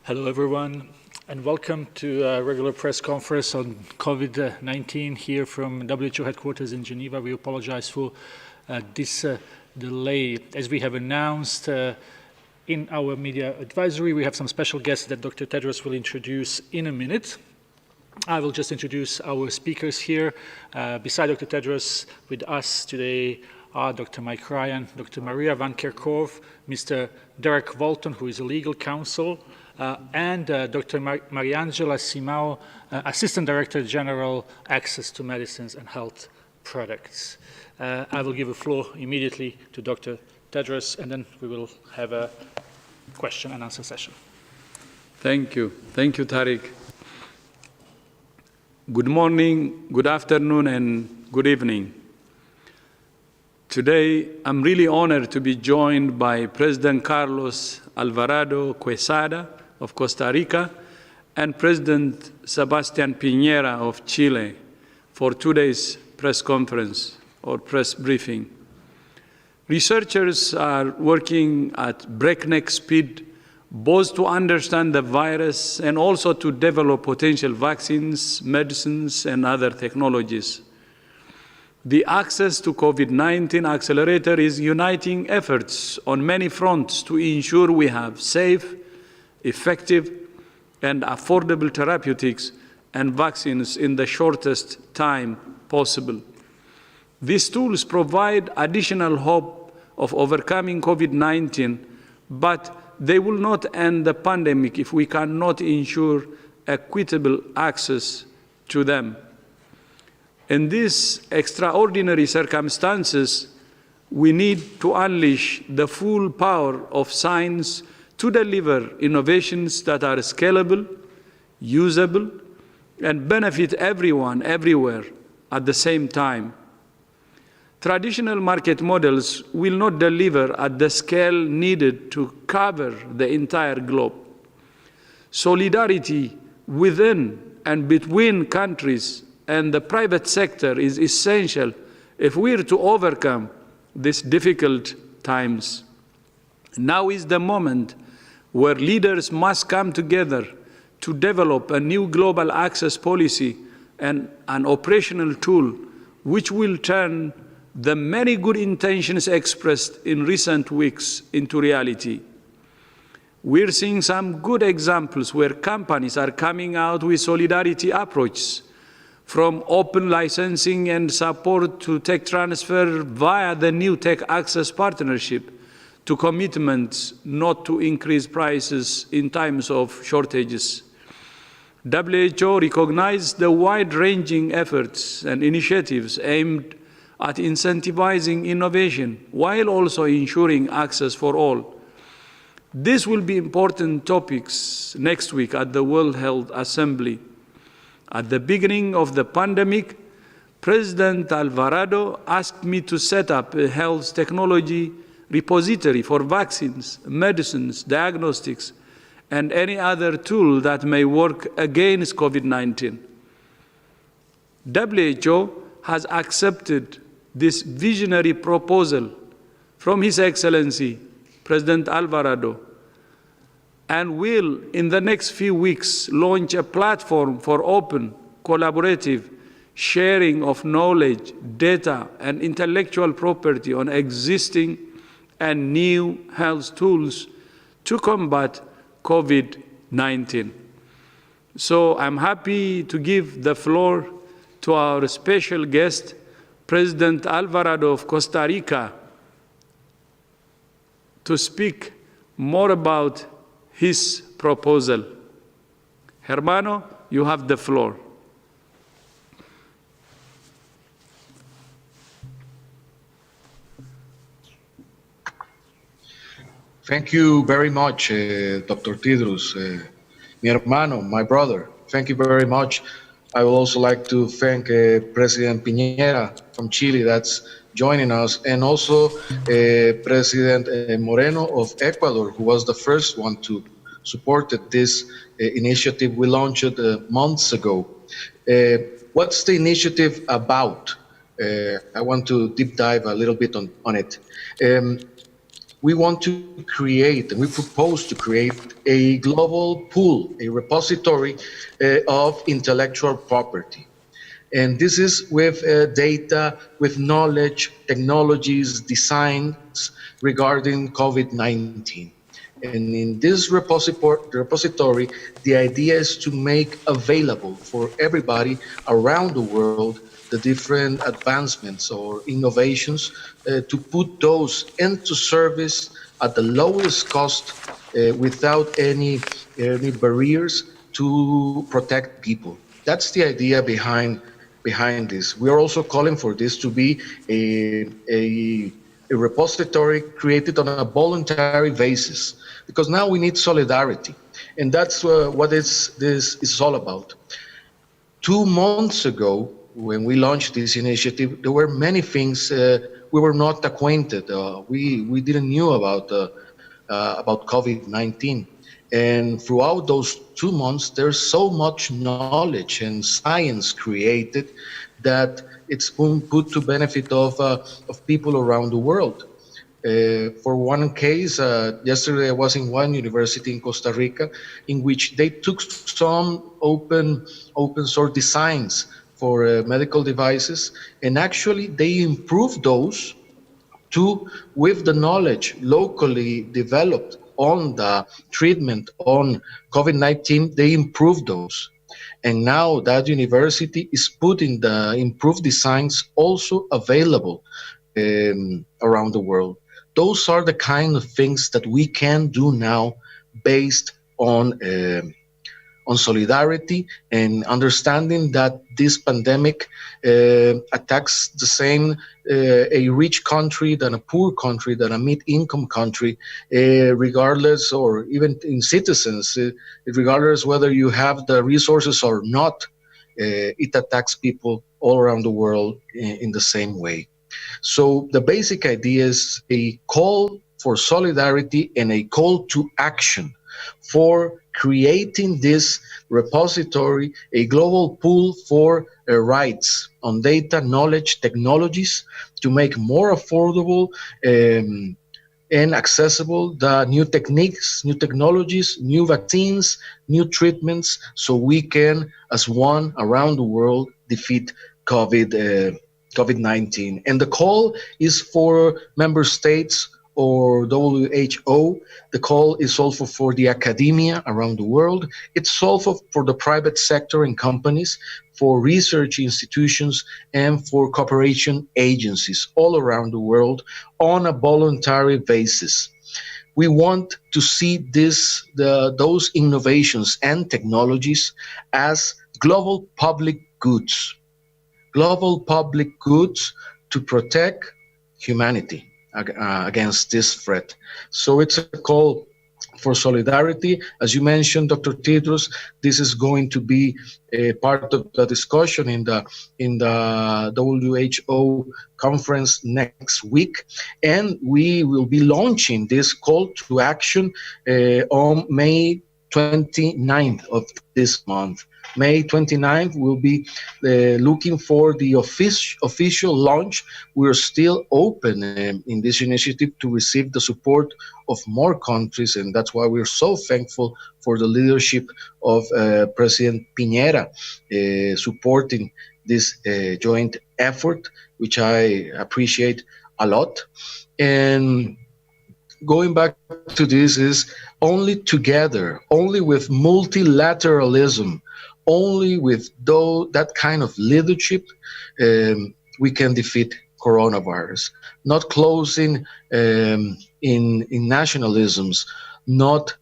Hello, everyone, and welcome to a regular press conference on COVID-19 here from WHO headquarters in Geneva. We apologize for this delay. As we have announced in our media advisory, we have some special guests that Dr. Tedros will introduce in a minute. I will just introduce our speakers here. Beside Dr. Tedros, with us today are Dr. Mike Ryan, Dr. Maria Van Kerkhove, Mr. Derek Walton, who is a legal counsel, and Dr. Mariangela Simao, Assistant Director General, Access to Medicines and Health Products. I will give the floor immediately to Dr. Tedros, and then we will have a question and answer session. Thank you. Thank you, Tariq. Good morning, good afternoon, and good evening. Today, I'm really honored to be joined by President Carlos Alvarado Quesada of Costa Rica and President Sebastián Piñera of Chile for today's press conference or press briefing. Researchers are working at breakneck speed both to understand the virus and also to develop potential vaccines, medicines, and other technologies. The Access to COVID-19 Accelerator is uniting efforts on many fronts to ensure we have safe, effective, and affordable therapeutics and vaccines in the shortest time possible. These tools provide additional hope of overcoming COVID-19, but they will not end the pandemic if we cannot ensure equitable access to them. In these extraordinary circumstances, we need to unleash the full power of science to deliver innovations that are scalable, usable, and benefit everyone, everywhere, at the same time. Traditional market models will not deliver at the scale needed to cover the entire globe. Solidarity within and between countries and the private sector is essential if we're to overcome these difficult times. Now is the moment where leaders must come together to develop a new global access policy and an operational tool which will turn the many good intentions expressed in recent weeks into reality. We're seeing some good examples where companies are coming out with solidarity approaches, from open licensing and support to tech transfer via the new Tech Access Partnership, to commitments not to increase prices in times of shortages. WHO recognized the wide-ranging efforts and initiatives aimed at incentivizing innovation while also ensuring access for all. This will be important topics next week at the World Health Assembly. At the beginning of the pandemic, President Alvarado asked me to set up a health technology repository for vaccines, medicines, diagnostics, and any other tool that may work against COVID-19. WHO has accepted this visionary proposal from His Excellency, President Alvarado, and will, in the next few weeks, launch a platform for open, collaborative sharing of knowledge, data, and intellectual property on existing and new health tools to combat COVID-19. So I'm happy to give the floor to our special guest, President Alvarado of Costa Rica, to speak more about his proposal. Hermano, you have the floor. Thank you very much, Dr. Tedros, mi hermano, my brother. Thank you very much. I would also like to thank President Piñera from Chile that's joining us, and also President Moreno of Ecuador, who was the first one to support this initiative we launched months ago. What's the initiative about? I want to deep dive a little bit on it. we want to create, and we propose to create a global pool, a repository of intellectual property. And this is with data, with knowledge, technologies, designs regarding COVID-19. And in this repository, the idea is to make available for everybody around the world the different advancements or innovations to put those into service at the lowest cost without any barriers to protect people. That's the idea behind this. We are also calling for this to be a repository created on a voluntary basis, because now we need solidarity, and that's what this is all about. 2 months ago, when we launched this initiative, there were many things we were not acquainted. We didn't knew about COVID-19. And throughout those 2 months, there's so much knowledge and science created that it's been put to benefit of people around the world. For one case, yesterday I was in one university in Costa Rica in which they took some open source designs for medical devices, and actually they improved those to, with the knowledge locally developed on the treatment on COVID-19, they improved those. And now that university is putting the improved designs also available around the world. Those are the kind of things that we can do now based on solidarity and understanding that this pandemic attacks the same a rich country than a poor country, than a mid-income country, regardless, or even in citizens, regardless whether you have the resources or not, it attacks people all around the world in the same way. So the basic idea is a call for solidarity and a call to action for creating this repository, a global pool for rights on data, knowledge, technologies to make more affordable and accessible the new techniques, new technologies, new vaccines, new treatments, so we can, as one around the world, defeat COVID-19. And the call is for member states or WHO. The call is also for the academia around the world. It's also for the private sector and companies, for research institutions, and for cooperation agencies all around the world on a voluntary basis. We want to see those innovations and technologies as global public goods to protect humanity against this threat. So it's a call for solidarity. As you mentioned, Dr. Tedros, this is going to be a part of the discussion in the WHO conference next week, and we will be launching this call to action on May 29th of this month. May 29th, we'll be looking for the official launch. We're still open in this initiative to receive the support of more countries, and that's why we're so thankful for the leadership of President Piñera supporting this joint effort, which I appreciate a lot. And going back to this is only together, only with multilateralism, only with that kind of leadership, we can defeat coronavirus. Not closing in nationalisms, not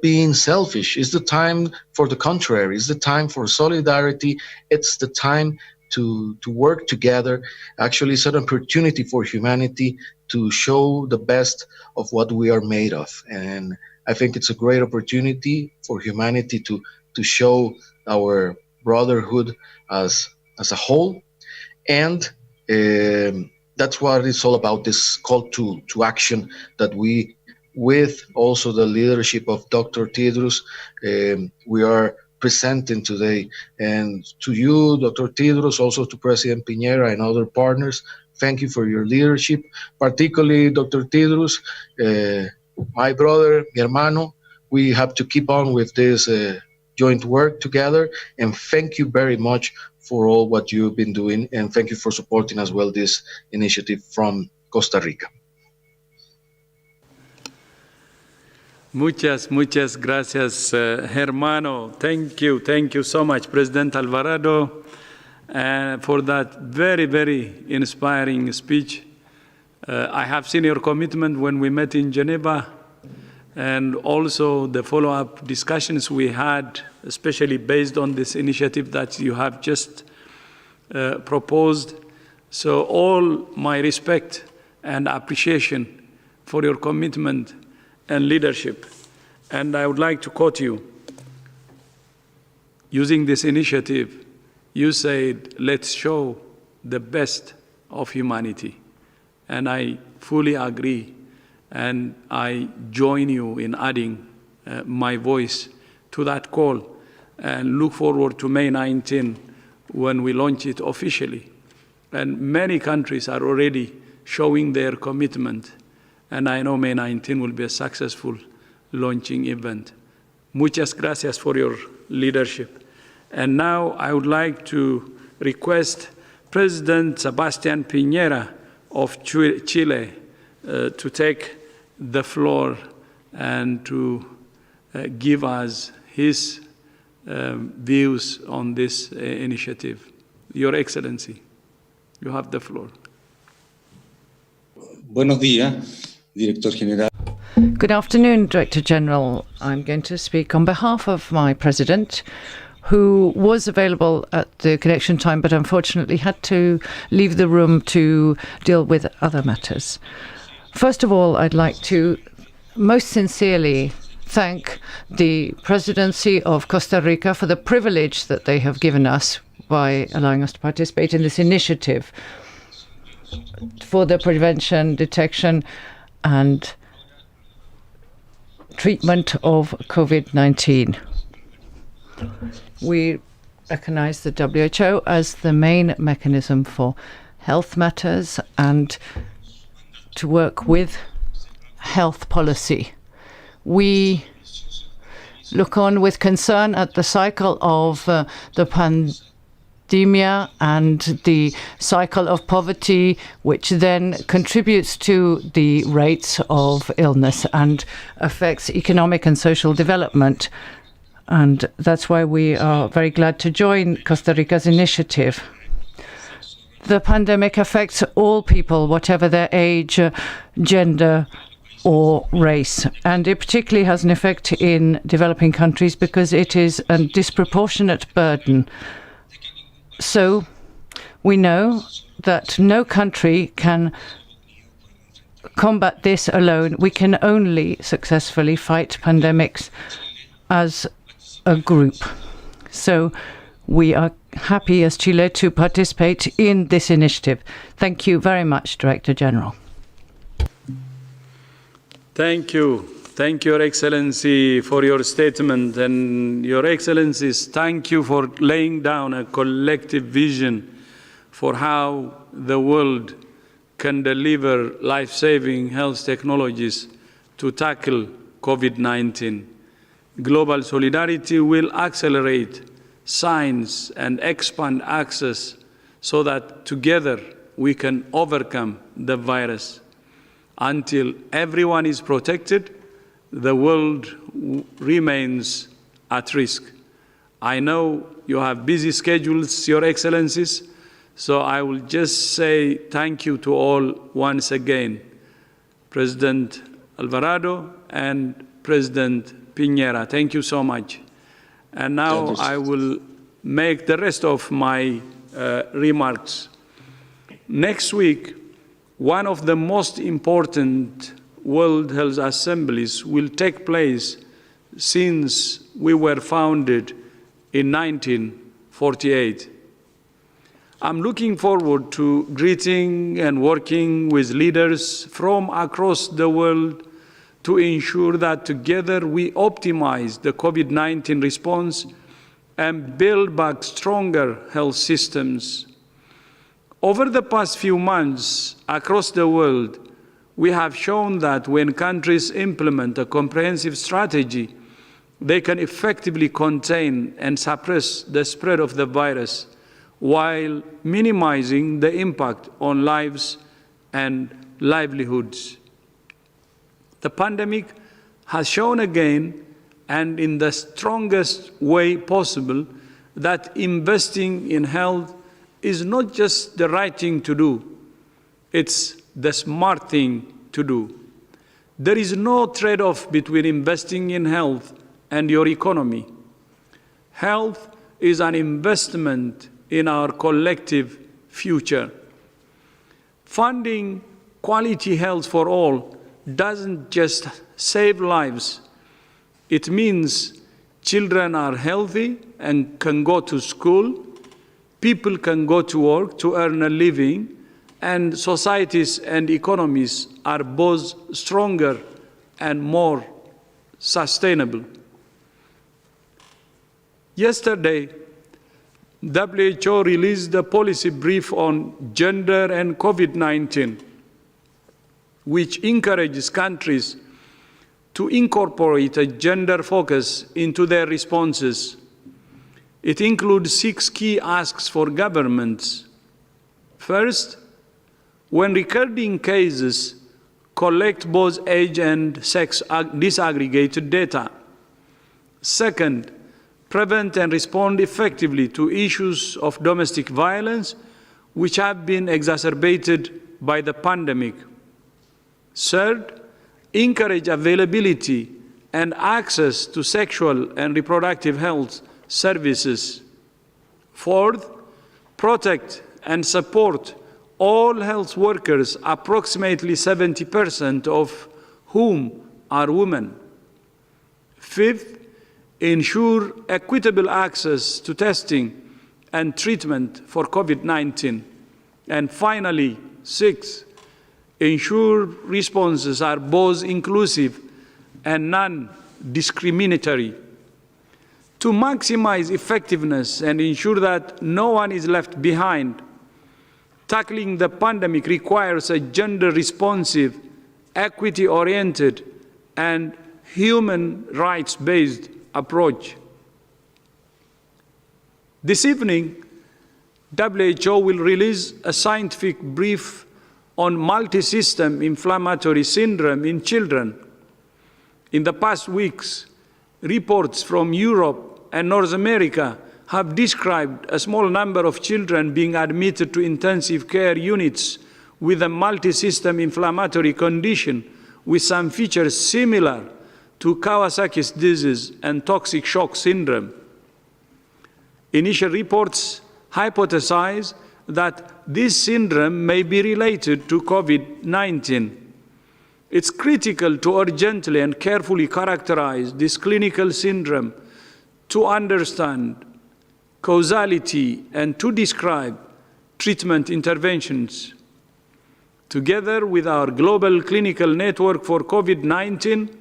being selfish. It's the time for the contrary. It's the time for solidarity. It's the time to work together. Actually, it's an opportunity for humanity to show the best of what we are made of. And I think it's a great opportunity for humanity to show our brotherhood as a whole. And that's what it's all about, this call to action that we, with also the leadership of Dr. Tedros, we are presenting today. And to you, Dr. Tedros, also to President Piñera and other partners, thank you for your leadership, particularly Dr. Tedros, my brother, mi hermano. We have to keep on with this joint work together, and thank you very much for all what you've been doing, and thank you for supporting as well this initiative from Costa Rica. Muchas gracias, hermano. Thank you so much, President Alvarado, for that very inspiring speech. I have seen your commitment when we met in Geneva, and also the follow-up discussions we had, especially based on this initiative that you have just proposed. So all my respect and appreciation for your commitment and leadership. And I would like to quote you. Using this initiative, you said, let's show the best of humanity. And I fully agree, and I join you in adding my voice to that call, and look forward to May 19 when we launch it officially. And many countries are already showing their commitment, and I know May 19 will be a successful launching event. Muchas gracias for your leadership. And now I would like to request President Sebastián Piñera of Chile to take the floor and to give us his views on this initiative. Your Excellency, you have the floor. Buenos días, Director General. Good afternoon, Director General. I'm going to speak on behalf of my President, who was available at the connection time, but unfortunately had to leave the room to deal with other matters. First of all, I'd like to most sincerely thank the Presidency of Costa Rica for the privilege that they have given us by allowing us to participate in this initiative for the prevention, detection, and treatment of COVID-19. We recognize the WHO as the main mechanism for health matters and to work with health policy. We look on with concern at the cycle of the pandemia and the cycle of poverty, which then contributes to the rates of illness and affects economic and social development. And that's why we are very glad to join Costa Rica's initiative. The pandemic affects all people, whatever their age, gender, or race. And it particularly has an effect in developing countries because it is a disproportionate burden. So we know that no country can combat this alone. We can only successfully fight pandemics as a group. So we are happy as Chile to participate in this initiative. Thank you very much, Director General. Thank you. Thank you, Your Excellency, for your statement. And Your Excellencies, thank you for laying down a collective vision for how the world can deliver life-saving health technologies to tackle COVID-19. Global solidarity will accelerate science and expand access so that together we can overcome the virus. Until everyone is protected, the world remains at risk. I know you have busy schedules, Your Excellencies, so I will just say thank you to all once again, President Alvarado and President Piñera. Thank you so much. And now I will make the rest of my remarks. Next week, one of the most important World Health Assemblies will take place since we were founded in 1948. I'm looking forward to greeting and working with leaders from across the world to ensure that together we optimize the COVID-19 response and build back stronger health systems. Over the past few months, across the world, we have shown that when countries implement a comprehensive strategy, they can effectively contain and suppress the spread of the virus while minimizing the impact on lives and livelihoods. The pandemic has shown again, and in the strongest way possible, that investing in health is not just the right thing to do, it's the smart thing to do. There is no trade-off between investing in health and your economy. Health is an investment in our collective future. Funding quality health for all doesn't just save lives. It means children are healthy and can go to school, people can go to work to earn a living, and societies and economies are both stronger and more sustainable. Yesterday, WHO released a policy brief on gender and COVID-19, which encourages countries to incorporate a gender focus into their responses. It includes 6 key asks for governments. First, when recording cases, collect both age and sex disaggregated data. Second, prevent and respond effectively to issues of domestic violence, which have been exacerbated by the pandemic. Third, encourage availability and access to sexual and reproductive health services. Fourth, protect and support all health workers, approximately 70% of whom are women. Fifth, ensure equitable access to testing and treatment for COVID-19. And finally, sixth, ensure responses are both inclusive and non-discriminatory. To maximize effectiveness and ensure that no one is left behind, tackling the pandemic requires a gender-responsive, equity-oriented, and human rights-based approach. This evening, WHO will release a scientific brief on multi-system inflammatory syndrome in children. In the past weeks, reports from Europe and North America have described a small number of children being admitted to intensive care units with a multi-system inflammatory condition with some features similar to Kawasaki's disease and toxic shock syndrome. Initial reports hypothesize that this syndrome may be related to COVID-19. It's critical to urgently and carefully characterize this clinical syndrome to understand causality and to describe treatment interventions. Together with our global clinical network for COVID-19,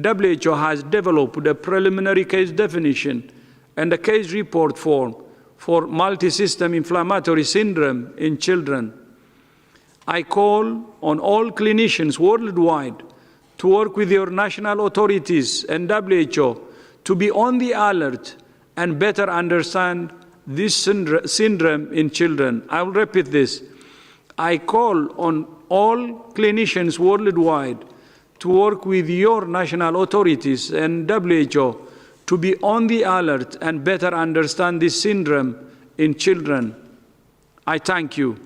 WHO has developed a preliminary case definition and a case report form for multi-system inflammatory syndrome in children. I call on all clinicians worldwide to work with your national authorities and WHO to be on the alert and better understand this syndrome in children. I will repeat this. I call on all clinicians worldwide to work with your national authorities and WHO to be on the alert and better understand this syndrome in children. I thank you.